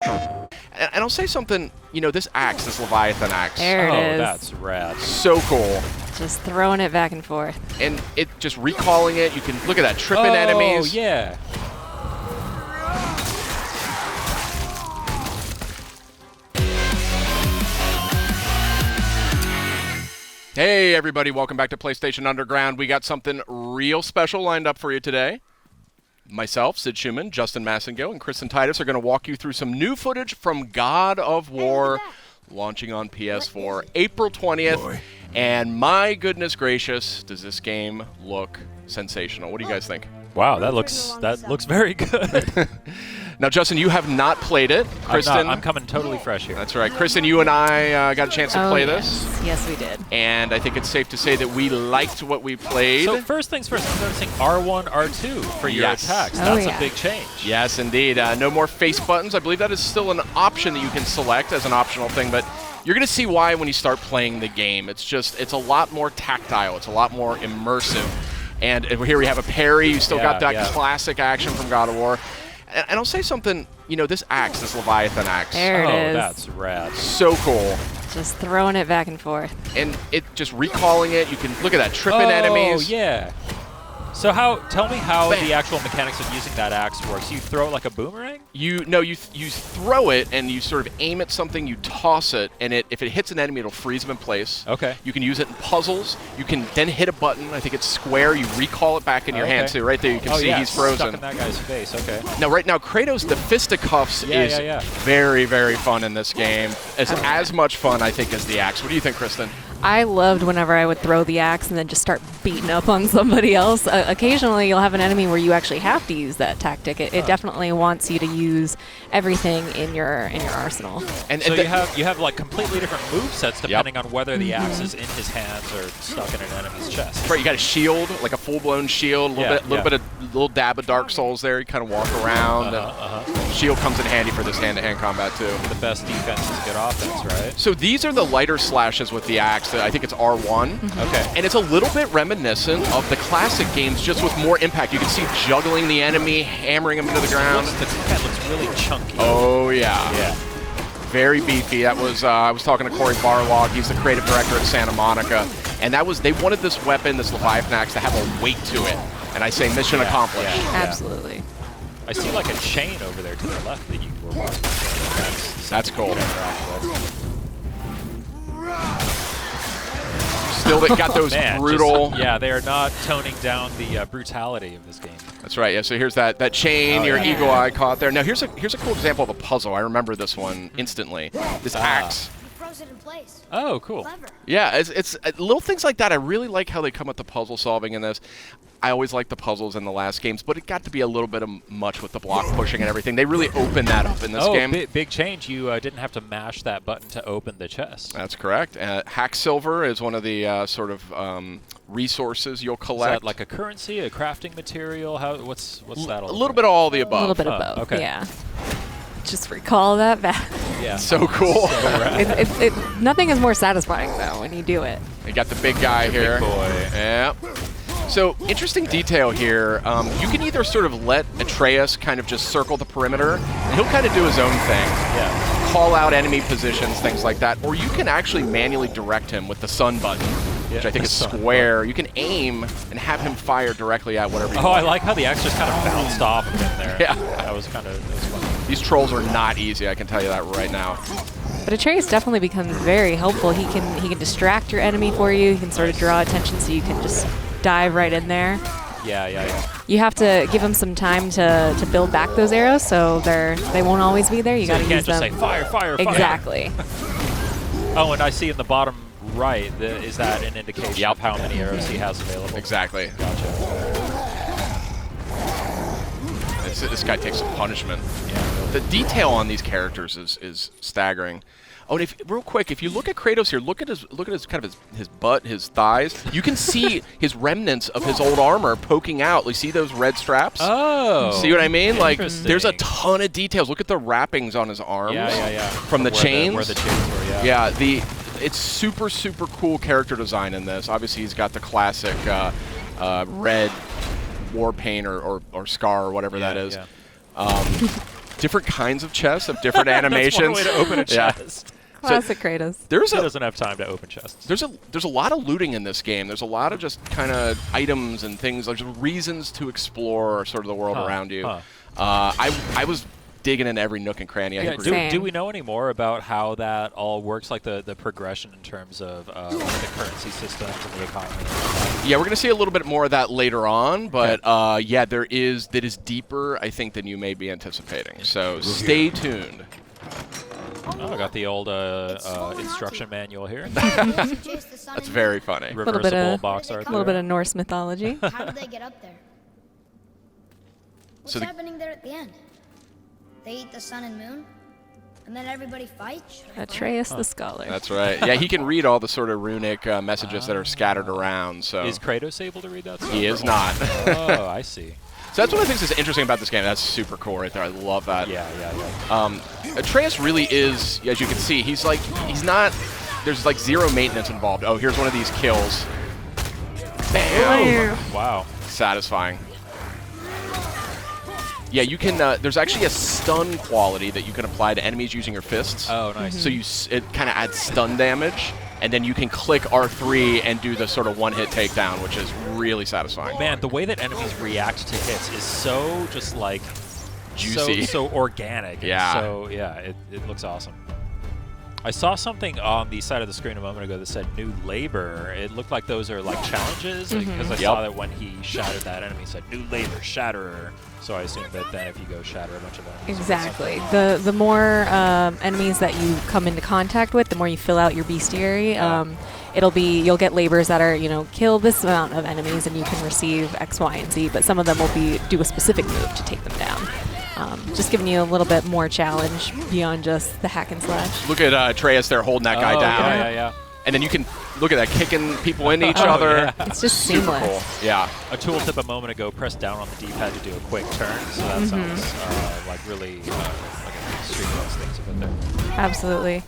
And I'll say something, you know, this axe, this Leviathan axe. There it is. That's rad. So cool. Just throwing it back and forth. And it just recalling it, you can look at that, tripping enemies. Oh, yeah. Hey everybody, welcome back to PlayStation Underground. We got something real special lined up for you today. Myself, Sid Schumann, Justin Massengill, and Kristen Titus are going to walk you through some new footage from God of War, launching on PS4 April 20th. And my goodness gracious, does this game look sensational. What do you guys think? Wow, that looks very good. Now, Justin, you have not played it. Kristen, I'm coming totally fresh here. That's right. Kristen, you and I got a chance to play this. Yes, we did. And I think it's safe to say that we liked what we played. So first things first, I'm noticing R1, R2 for your attacks. That's a big change. Yes, indeed. No more face buttons. I believe that is still an option that you can select as an optional thing, but you're going to see why when you start playing the game. It's a lot more tactile. It's a lot more immersive. And here we have a parry. You still got that classic action from God of War. And I'll say something, you know, this axe, this Leviathan axe. There it is. That's rad. So cool. Just throwing it back and forth. And it just recalling it, you can look at that, tripping enemies. Oh, yeah. So tell me how the actual mechanics of using that axe works. You throw it like a boomerang? You throw it and you sort of aim at something, you toss it, and if it hits an enemy, it'll freeze them in place. Okay. You can use it in puzzles. You can then hit a button. I think it's square. You recall it back in your hand too. Right there, you can see he's frozen. Stuck in that guy's face. Okay. Now, right now, Kratos, the fisticuffs is very, very fun in this game. It's as much fun, I think, as the axe. What do you think, Kristen? I loved whenever I would throw the axe and then just start beating up on somebody else. Occasionally, you'll have an enemy where you actually have to use that tactic. It definitely wants you to use everything in your arsenal. And so you have like completely different movesets depending on whether the axe is in his hands or stuck in an enemy's chest. Right, you got a shield, like a full-blown shield, a little dab of Dark Souls there. You kind of walk around. Shield comes in handy for this hand-to-hand combat too. The best defense is good offense, right? So these are the lighter slashes with the axe. I think it's R1. Okay. And it's a little bit reminiscent of the classic games, just with more impact. You can see juggling the enemy, hammering him into the ground. The head looks really chunky. Oh, yeah. Yeah. Very beefy. That was I was talking to Corey Barlog. He's the creative director at Santa Monica. And they wanted this weapon, this Leviathan axe, to have a weight to it. And I say mission accomplished. Yeah. Absolutely. I see like a chain over there to the left that you were watching. That's cool. Still got those brutal... Yeah, they are not toning down the brutality of this game. That's right. Yeah. So here's that chain. Your eagle eye caught there. Now here's a cool example of a puzzle. I remember this one instantly. This axe. Frozen in place. Oh, cool. Clever. Yeah. It's little things like that. I really like how they come with the puzzle solving in this. I always liked the puzzles in the last games, but it got to be a little bit much with the block pushing and everything. They really opened that up in this game. Big change. You didn't have to mash that button to open the chest. That's correct. Hack silver is one of the sort of resources you'll collect. Is that like a currency, a crafting material? What's that all A little bit of all the above. A little bit of both, okay. yeah. Just recall that back. Yeah. So cool. So nothing is more satisfying, though, when you do it. You got the big guy here. Big boy. Yeah. So, interesting detail here. You can either sort of let Atreus kind of just circle the perimeter, and he'll kind of do his own thing. Yeah. Call out enemy positions, things like that. Or you can actually manually direct him with the sun button, which I think is square. You can aim and have him fire directly at whatever you want. I like how the axe just kind of bounced off of him there. Yeah. That was fun. These trolls are not easy, I can tell you that right now. But Atreus definitely becomes very helpful. He can distract your enemy for you. He can sort of draw attention so you can just dive right in there. Yeah. You have to give them some time to build back those arrows, so they won't always be there. You got to use them. You can't just say fire. Exactly. Oh, and I see in the bottom right, is that an indication of how many arrows he has available? Exactly. Gotcha. This guy takes some punishment. Yeah. The detail on these characters is staggering. Oh, and real quick, if you look at Kratos here, look at his kind of his butt, his thighs. You can see his remnants of his old armor poking out. You see those red straps? Oh. See what I mean? Like, there's a ton of details. Look at the wrappings on his arms. Yeah. From the chains. Where the chains were, yeah. Yeah. It's super cool character design in this. Obviously, he's got the classic red war paint or scar or whatever that is. Yeah. different kinds of chests of different animations. That's one way to open a Yeah. chest. Classic Kratos. He doesn't have time to open chests. There's a lot of looting in this game. There's a lot of just kind of items and things, like just reasons to explore sort of the world around you. I was digging in every nook and cranny. Do we know any more about how that all works, like the progression in terms of the currency systems and the economy? Yeah, we're going to see a little bit more of that later on, but yeah, that is deeper, I think, than you may be anticipating. So stay tuned. Oh, I got the old instruction manual here. That's very funny. Reversible box art. A little bit of Norse mythology. How did they get up there? What's happening there at the end? They eat the sun and moon, and then everybody fights? Atreus the Scholar. That's right. Yeah, he can read all the sort of runic messages that are scattered around. So is Kratos able to read that stuff? He is not. Oh, I see. So that's one of the things that's interesting about this game. That's super cool right there. I love that. Yeah. Atreus really is, as you can see, he's not, there's like zero maintenance involved. Oh, here's one of these kills. Bam! Wow. Satisfying. Yeah, you can, there's actually a stun quality that you can apply to enemies using your fists. Oh, nice. So it kind of adds stun damage, and then you can click R3 and do the sort of one-hit takedown, which is really satisfying. Man, the way that enemies react to hits is so just like juicy, so organic. Yeah. So yeah, it looks awesome. I saw something on the side of the screen a moment ago that said new labor. It looked like those are like challenges because I saw that when he shattered that enemy, it said new labor, shatterer. So I assume that then if you go shatter a bunch of enemies. Exactly. The more enemies that you come into contact with, the more you fill out your bestiary. You'll get labors that are, kill this amount of enemies and you can receive X, Y, and Z, but some of them will do a specific move to take them down. Just giving you a little bit more challenge beyond just the hack and slash. Look at Atreus there holding that guy down. Yeah. And then you can, look at that, kicking people into each other. Yeah. It's just super seamless. cool. Yeah. A tooltip a moment ago, press down on the D-pad to do a quick turn, so that sounds like really like a streamless thing to put there. Absolutely.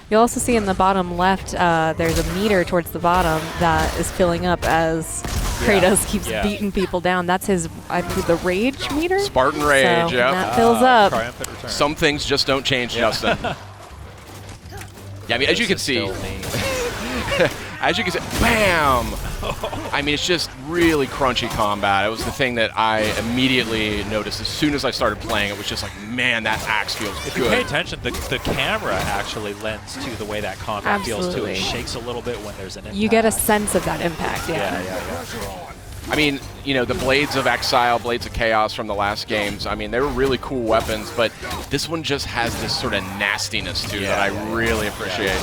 You'll also see in the bottom left, there's a meter towards the bottom that is filling up as Kratos keeps beating people down. That's his, the rage meter? Spartan rage, so yeah. that fills up. Triumphant return. Some things just don't change, Justin. Yeah, I mean, as you can see, bam! I mean, it's just really crunchy combat. It was the thing that I immediately noticed as soon as I started playing. It was just like, man, that axe feels If good. you pay attention, the camera actually lends to the way that combat feels too. It shakes a little bit when there's an impact. You get a sense of that impact, Yeah. I mean, the Blades of Exile, Blades of Chaos from the last games, I mean, they were really cool weapons, but this one just has this sort of nastiness to it that I really appreciate.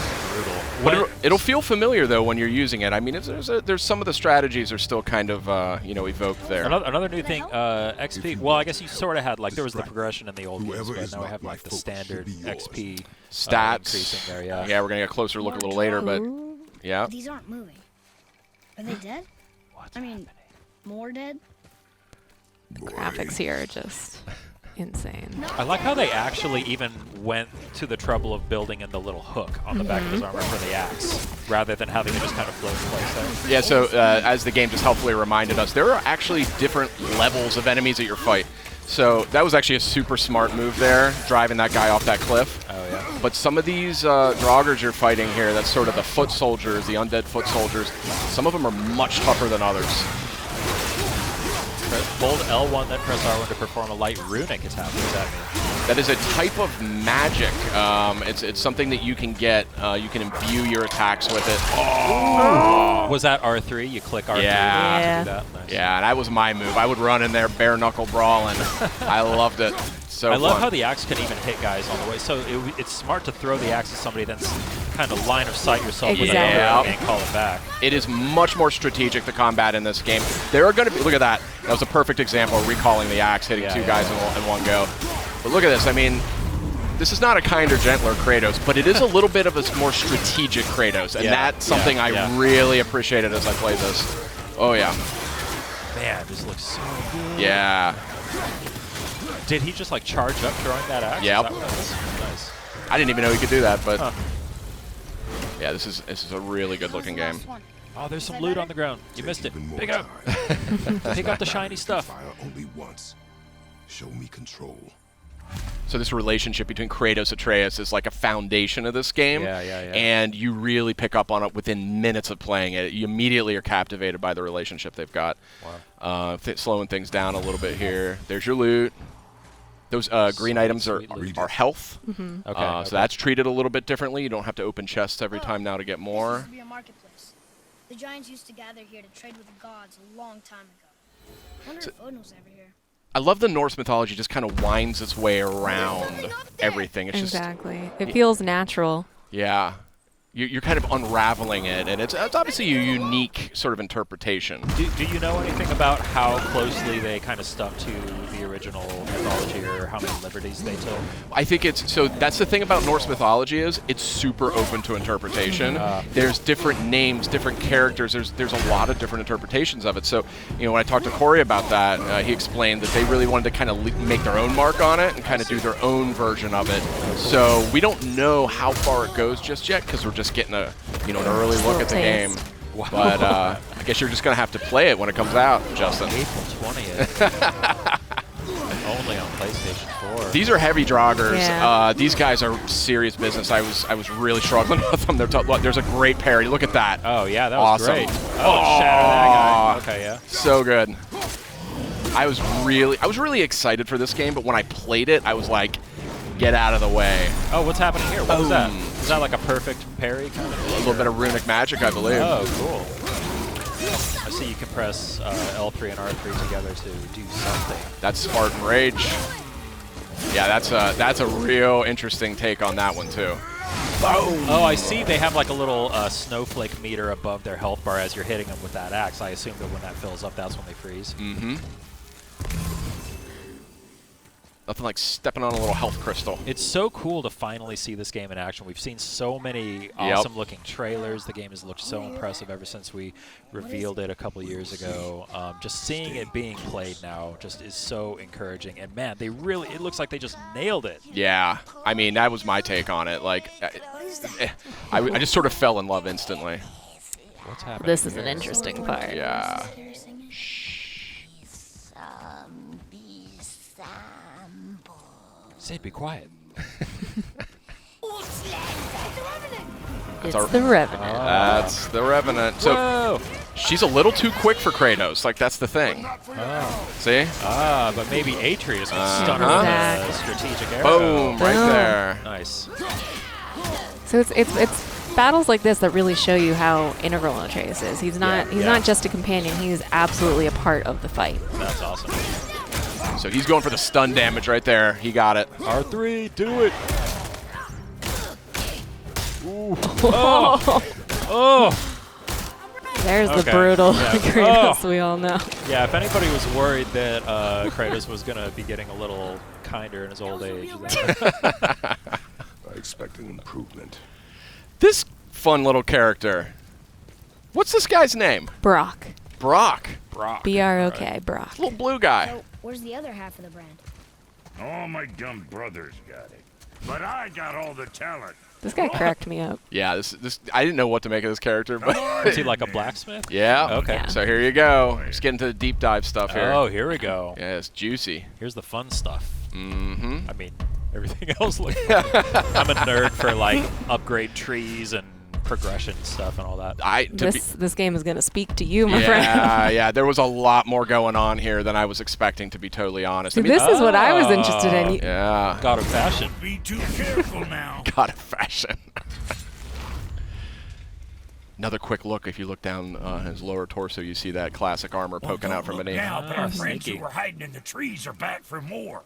Brutal. It'll feel familiar, though, when you're using it. I mean, there's some of the strategies are still kind of, evoked there. Another new thing, XP, well, I guess you sort of had, like, there was the progression in the old games, but now we have, like, the standard XP stats increasing there, yeah. Yeah, we're going to get a closer look a little later, but, yeah. These aren't moving. Are they dead? I mean, more dead? Graphics here are just insane. I like how they actually even went to the trouble of building in the little hook on the back of his armor for the axe, rather than having it just kind of float in place there. Yeah, so as the game just helpfully reminded us, there are actually different levels of enemies at your fight. So that was actually a super smart move there, driving that guy off that cliff. Oh, yeah. But some of these Draugrs you're fighting here, that's sort of the foot soldiers, the undead foot soldiers, some of them are much tougher than others. Hold L1, then press R1 to perform a light runic attack. What does that mean? That is a type of magic. It's something that you can get. You can imbue your attacks with it. Oh! Was that R3? You click R3 to do that? Nice. Yeah, and that was my move. I would run in there bare knuckle brawling. I loved it. So I love fun. how the axe can even hit guys on the way. So it's smart to throw the axe at somebody, then kind of line of sight yourself with another and call it back. It is much more strategic, the combat in this game. There are going to be, look at that. That was a perfect example of recalling the axe, hitting two guys in one go. But look at this. I mean, this is not a kinder, gentler Kratos, but it is a little bit of a more strategic Kratos, and that's something I really appreciated as I played this. Oh, yeah. Man, this looks so good. Yeah. Did he just like charge up throwing that axe? Yeah. Nice. I didn't even know he could do that, but yeah, this is a really good looking game. Oh, there's some loot on the ground. You missed it. Pick up. Pick up the shiny stuff. Fire only once. Show me control. So this relationship between Kratos and Atreus is like a foundation of this game. Yeah. And you really pick up on it within minutes of playing it. You immediately are captivated by the relationship they've got. Wow. Slowing things down a little bit here. There's your loot. Those green items are health. Okay. So that's treated a little bit differently. You don't have to open chests every time now to get more. This used to be a marketplace. The giants used to gather here to trade with the gods a long time ago. I wonder if Odin was ever here. I love the Norse mythology just kind of winds its way around everything. It's Exactly. It feels natural. Yeah. You're kind of unraveling it, and it's obviously a unique sort of interpretation. Do you know anything about how closely they kind of stuck to the original mythology, or how many liberties they took? I think so that's the thing about Norse mythology is it's super open to interpretation. There's different names, different characters. There's a lot of different interpretations of it. So, when I talked to Corey about that, he explained that they really wanted to kind of make their own mark on it and kind of do their own version of it. So we don't know how far it goes just yet because we're just getting an early look at the game. Wow. But I guess you're just going to have to play it when it comes out, Justin. April 20th. Only on PlayStation 4. These are heavy joggers. Yeah. These guys are serious business. I was really struggling with them. There's a great parry. Look at that. Oh, yeah, that was Awesome. great. Oh, shatter that guy. Okay, yeah. So good. I was really excited for this game, but when I played it, I was like, get out of the way. Oh, what's happening here? What was that? Is that like a perfect parry kind of? A little bit of runic magic, I believe. Oh, cool. I see you can press L3 and R3 together to do something. That's Spartan Rage. Yeah, that's a real interesting take on that one too. Boom. Oh, I see they have like a little snowflake meter above their health bar as you're hitting them with that axe. I assume that when that fills up, that's when they freeze. Mm-hmm. Nothing like stepping on a little health crystal. It's so cool to finally see this game in action. We've seen so many awesome-looking trailers. The game has looked so impressive ever since we revealed it a couple years ago. Just seeing it being played now just is so encouraging. And man, it looks like they just nailed it. Yeah, I mean, that was my take on it. Like, I just sort of fell in love instantly. What's happening? This is an interesting part. Yeah. Say, be quiet. It's the Revenant. That's the Revenant. So Whoa! she's a little too quick for Kratos. Like, that's the thing. Oh. See? But maybe Atreus can stun her with a Exactly. strategic arrow. Boom, right there. Nice. So it's battles like this that really show you how integral Atreus is. He's not just a companion. He's absolutely a part of the fight. That's awesome. So he's going for the stun damage right there. He got it. R3, do it. Ooh. Oh. Oh. There's the Okay. brutal Yeah. Kratos Oh. we all know. Yeah, if anybody was worried that Kratos was going to be getting a little kinder in his old age. I expect an improvement. This fun little character. What's this guy's name? Brock. Brock. Brock. B-R-O-K, Brock. Little blue guy. So, where's the other half of the brand? All my dumb brothers got it. But I got all the talent. This guy cracked me up. Yeah, this I didn't know what to make of this character, but Is he like a blacksmith? yeah. Okay. Yeah. So here you go. Let's get into the deep dive stuff here. Oh, here we go. Yeah, it's juicy. Here's the fun stuff. Mm-hmm. I mean, everything else looks I'm a nerd for like upgrade trees and progression stuff and all that. This game is going to speak to you, my friend. Yeah, there was a lot more going on here than I was expecting, to be totally honest. See, this is what I was interested in. Yeah. God of fashion. Be too careful now. God of fashion. Another quick look. If you look down his lower torso, you see that classic armor poking out from beneath. Now, but our friends sneaky. who were hiding in the trees are back for more.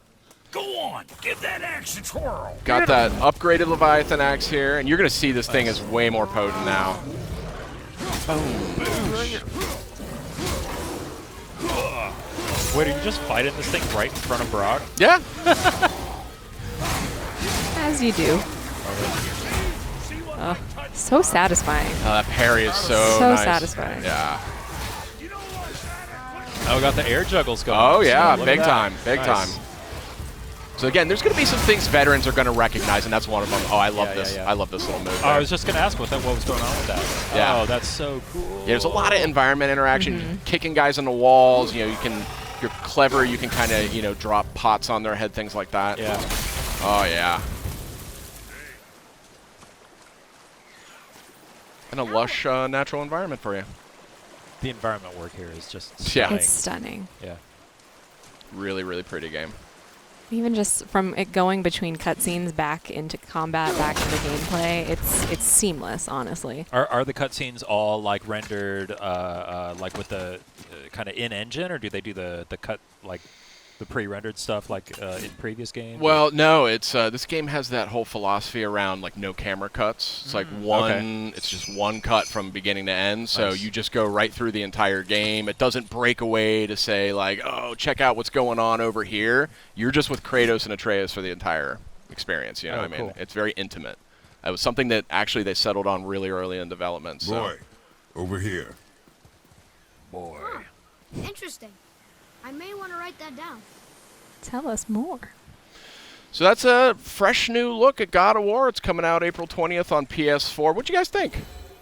Go on, give that axe a twirl. Got that upgraded Leviathan axe here, and you're going to see this thing is way more potent now. Wait, are you just fighting this thing right in front of Brock? Yeah. As you do. So satisfying. That parry is so So nice. satisfying. Yeah. Oh, we got the air juggles going. Oh, yeah. Look Big at that. time. Big time. So again, there's going to be some things veterans are going to recognize, and that's one of them. Oh, I love this. yeah. I love this little move. Oh, I there. was just going to ask what was going on with that. Yeah. Oh, that's so cool. Yeah, there's a lot of environment interaction, kicking guys on the walls. You know, if you're clever, you can kind of, drop pots on their head, things like that. Yeah. Oh, yeah. And a lush natural environment for you. The environment work here is just Yeah. stunning. It's stunning. Yeah. Really, really pretty game. Even just from it going between cutscenes back into combat, back into gameplay, it's seamless, honestly. Are the cutscenes all like rendered like with the kind of in-engine, or do they do the cut like the pre-rendered stuff like in previous games? Well, no, it's this game has that whole philosophy around like no camera cuts. It's like one, okay. it's just one cut from beginning to end. So Nice. you just go right through the entire game. It doesn't break away to say like, oh, check out what's going on over here. You're just with Kratos and Atreus for the entire experience. You know Oh, what I mean? cool. It's very intimate. It was something that actually they settled on really early in development. So. Boy, over here. Boy. Interesting. I may want to write that down. Tell us more. So that's a fresh new look at God of War. It's coming out April 20th on PS4. What'd you guys think?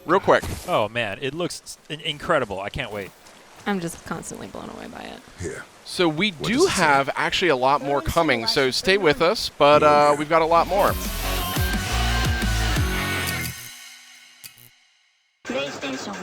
Real quick. Oh man, it looks incredible. I can't wait. I'm just constantly blown away by it. Here. So we What do does it say? have actually a lot more Well, it's coming, still so less stay than with one. us, but Yeah. we've got a lot more. PlayStation